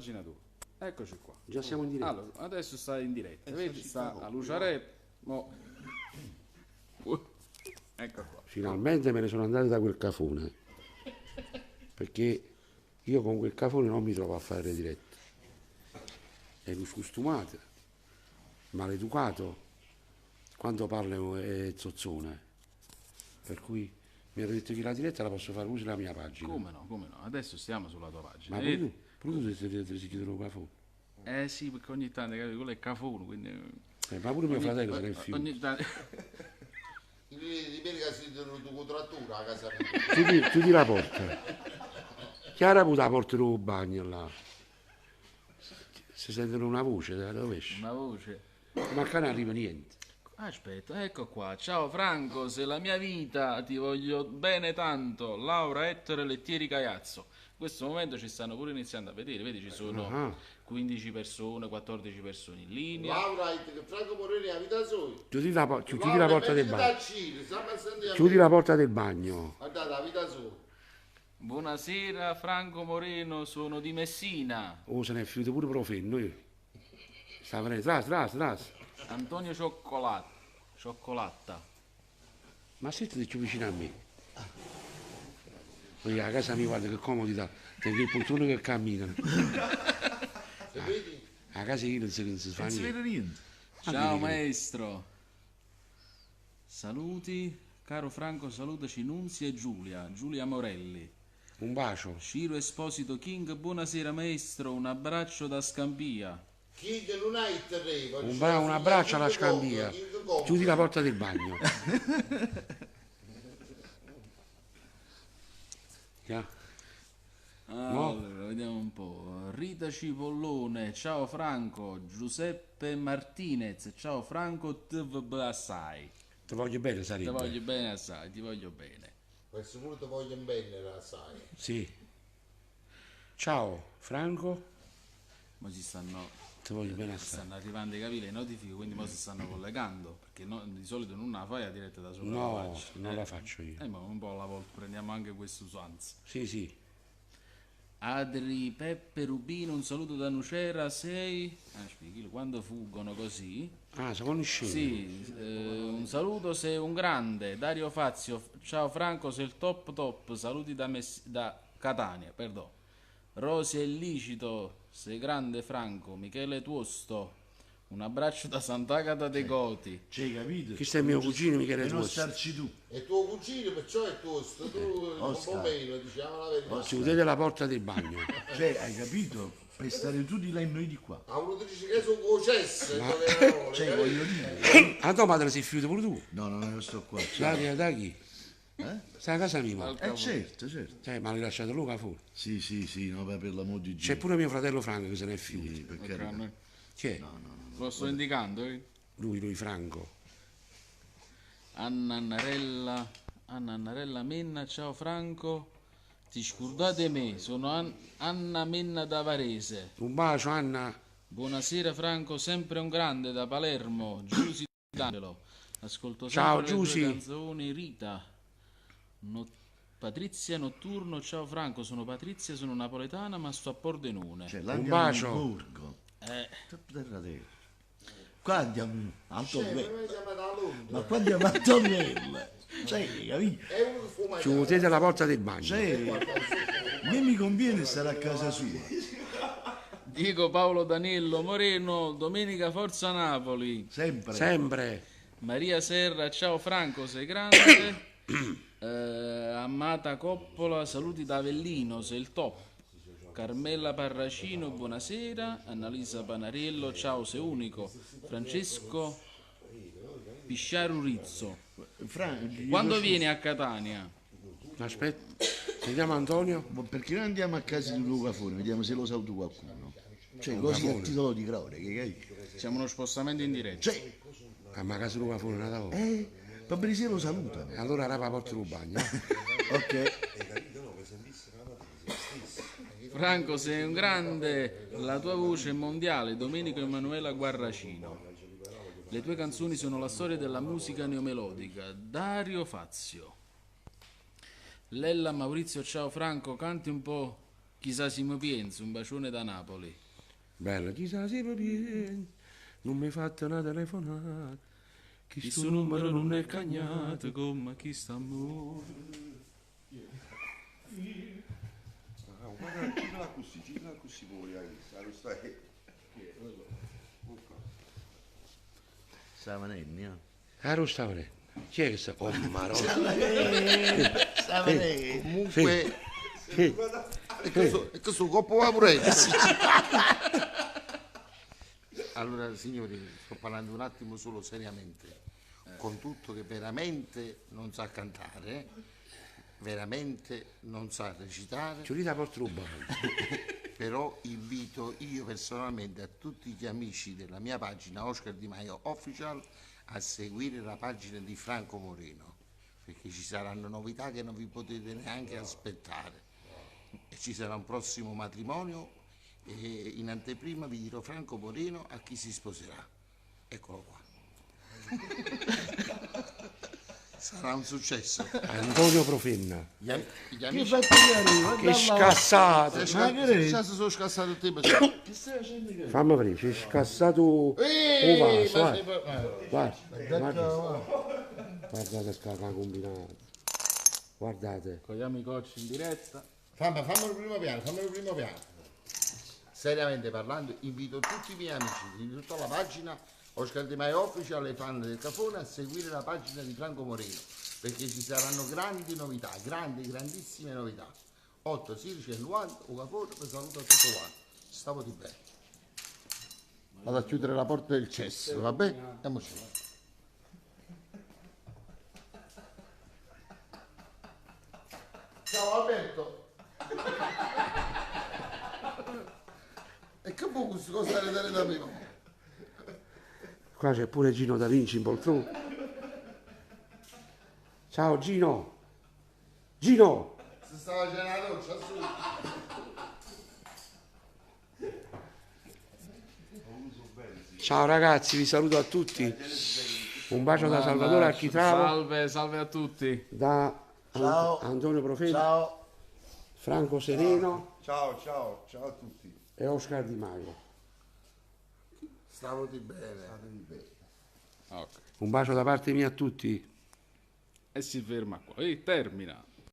Pagina tua. Eccoci qua. Già siamo in diretta. Allora, adesso sta in diretta. Vedi, sta a Luciaretto. Ecco qua. Finalmente me ne sono andato da quel cafone. Perché io con quel cafone non mi trovo a fare le dirette. È scostumato, maleducato. Quando parlo è zozzone. Per cui mi hanno detto che la diretta la posso fare uso sulla mia pagina. Come no? Adesso stiamo sulla tua pagina. Ma pure tu si chiudono il cafone. Sì, perché ogni tanto quello è cafone, quindi. Ma pure mio fratello se ne fiuta. Ogni tanto. Di che si tenuto contrattura a casa mia. Chiudi la porta. Chiara può la porta del bagno là. Si sentono una voce da dove esce. Una voce. Ma qua non arriva niente. Aspetta, ecco qua. Ciao Franco, sei la mia vita, ti voglio bene tanto. Laura Ettore Lettieri Caiazzo. In questo momento ci stanno pure iniziando a vedere, vedi ci sono 15 persone, 14 persone in linea. Laura, che Franco Morelli ha vita sua. Chiudi la porta del bagno. Chiudi Chiudi la porta del bagno. Guardate, la vita sua. Buonasera Franco Moreno, sono di Messina. Oh, se ne è fiuto pure Profenno. Sta venendo, tras. Antonio Cioccolatta. Ma siete più vicino a me. Poi a casa mia guarda che comodità. Tengo il poltrone che cammina. Vedi? A casa io non si fa Non si niente. vede niente. Ciao maestro. Saluti, caro Franco, salutaci Nunzia e Giulia Morelli. Un bacio. Ciro Esposito King, buonasera maestro, un abbraccio da Scampia. Chi che non ha il terreno. Un abbraccio alla scambia. Chiudi la porta del bagno. Yeah. Allora, vediamo un po'. Rita Cipollone, ciao Franco. Giuseppe Martinez, ciao Franco, TVB assai. Ti voglio bene, Ti sarebbe. voglio bene assai, ti voglio bene. Questo pure ti voglio bene, la sai. Sì. Ciao, Franco. Ma si stanno Ti voglio bene assai. stanno arrivando i capire, le notifiche, quindi mo si stanno collegando, perché di solito non la fai a diretta da sopra la No, pagina. non la faccio io. Ma un po' alla volta prendiamo anche questa usanza. Sì. Adri Peppe Rubino, un saluto da Nucera, sei... spieghi, quando fuggono così... Ah, si conosce. Sì, un saluto, sei un grande. Dario Fazio, ciao Franco, sei il top, saluti da Catania, perdono. Rosi è illicito, sei grande Franco. Michele Tuosto, un abbraccio da Sant'Agata dei Goti. C'hai capito? Questo è mio cugino Michele E non Tuosto. starci tu. E tuo cugino, perciò è tuo, tu un po' Oscar. meno, diciamo la verità. Chiudete la porta del bagno. Cioè, hai capito? Per stare tu di là e noi di qua. A uno dice che sono concesse, Cioè, voglio dire. Ah, tua madre si fiuta pure tu. No, io sto qua. Cioè, Da chi? Stai a casa mia. Ma certo. l'hai lasciato Luca fuori. Sì, no, per l'amor di C'è Dio. pure mio fratello Franco che se ne è fiuto. Sì, per carità. Chi è? Lo sto indicando, Lui Franco. Anna Annarella Menna, ciao Franco. Ti scordate me, sono Anna Menna da Varese. Un bacio, Anna. Buonasera Franco, sempre un grande da Palermo, Giusy D'Angelo. Ascolto Ciao, sempre le tue Giusy. canzoni, Rita. Patrizia Notturno, ciao Franco, sono Patrizia, sono napoletana ma sto a Pordenone. Cioè, là Un andiamo bacio. in Borgo. Terra. Qua andiamo a Torrella. Noi siamo da Londra. Ma qua andiamo a Torrella. Cioè, capito? È uno che fuma Chiudete la porta del bagno. Cioè, a me mi conviene stare a casa sua. Dico Paolo Danello Moreno, domenica Forza Napoli. Sempre. Maria Serra, ciao Franco, sei grande. Amata Coppola, saluti da Avellino, sei il top. Carmella Parracino, buonasera. Annalisa Panariello, ciao, sei unico. Francesco Pisciaru Rizzo, quando vieni a Catania? Aspetta. Sentiamo Antonio. Perché non andiamo a casa di Luca Fone, vediamo se lo saluta qualcuno. Cioè, così a titolo di cronaca, capito? Siamo uno spostamento in diretta. Cioè, A ma casa Luca fuori una volta. per se lo salutano. Allora rapa la porta del bagno. Ok. Franco, sei un grande, la tua voce è mondiale. Domenico Emanuela Guarracino. Le tue canzoni sono la storia della musica neomelodica. Dario Fazio. Lella Maurizio, ciao Franco, canti un po' Chissà si mi piensa, un bacione da Napoli. Bella, chissà se mi viene, non mi fate una telefonata, che Il sto suo numero numero non è cagnato. come chi sta amore. Guarda, girala così, pure, stai. Savanenni, Caro Stavare, chi è che sta? Oh, Marò. Savanenni. Comunque, questo coppo va pure. Allora, signori, sto parlando un attimo solo seriamente. Con tutto che veramente non sa cantare, veramente non sa recitare, Ci da porto rubare. però invito io personalmente a tutti gli amici della mia pagina Oscar Di Maio Official a seguire la pagina di Franco Moreno, perché ci saranno novità che non vi potete neanche aspettare. E ci sarà un prossimo matrimonio e in anteprima vi dirò Franco Moreno a chi si sposerà. Eccolo qua. Sarà un successo. Antonio Profenna. Gli Che amici fatti Che scassato. sono scassato il tempo. Che stai facendo che? Fammi vedere, c'è scassato un vaso, guarda. Guardate che combinato. Guardate. Con gli amici in diretta. Fammelo primo piano. Seriamente parlando, invito tutti i miei amici di tutta la pagina Oscar Di Maio Official e fan del Cafone a seguire la pagina di Franco Moreno, perché ci saranno grandi novità, grandissime novità. 8, 16 e 90, un Cafone, vi saluto a tutti quanti. Stavo di bene. Vado a chiudere la porta del cesso, va bene? Andiamoci. Ciao Alberto. E che buco si cosa dare da me? Qua c'è pure Gino Da Vinci in poltrona. Ciao Gino. Gino. Si stava facendo la doccia su. Ciao ragazzi, vi saluto a tutti. Un bacio da Salvatore Architravo, Salve a tutti. da Ciao. Antonio Profeta, Ciao. Franco Sereno Ciao a tutti. e Oscar Di Maio. Stavo di bene. Ok. Un bacio da parte mia a tutti. E si ferma qua. E termina.